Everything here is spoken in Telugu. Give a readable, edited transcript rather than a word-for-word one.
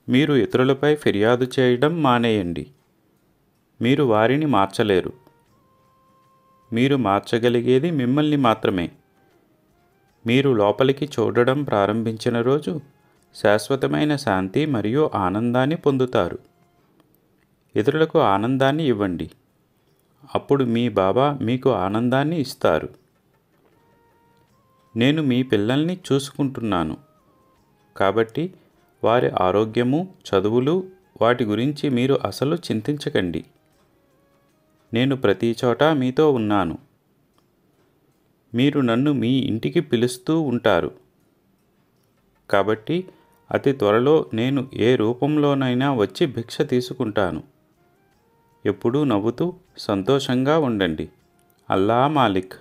మీరు ఇతరులపై ఫిర్యాదు చేయడం మానేయండి. మీరు వారిని మార్చలేరు. మీరు మార్చగలిగేది మిమ్మల్ని మాత్రమే. మీరు లోపలికి చూడడం ప్రారంభించిన రోజు శాశ్వతమైన శాంతి మరియు ఆనందాన్ని పొందుతారు. ఇతరులకు ఆనందాన్ని ఇవ్వండి. అప్పుడు మీ బాబా మీకు ఆనందాన్ని ఇస్తారు. నేను మీ పిల్లల్ని చూసుకుంటున్నాను, కాబట్టి వారి ఆరోగ్యము, చదువులు, వాటి గురించి మీరు అసలు చింతించకండి. నేను ప్రతి చోట మీతో ఉన్నాను. మీరు నన్ను మీ ఇంటికి పిలుస్తూ ఉంటారు, కాబట్టి అతి త్వరలో నేను ఏ రూపంలోనైనా వచ్చి భిక్ష తీసుకుంటాను. ఎప్పుడూ నవ్వుతూ సంతోషంగా ఉండండి. అల్లా మాలిక్.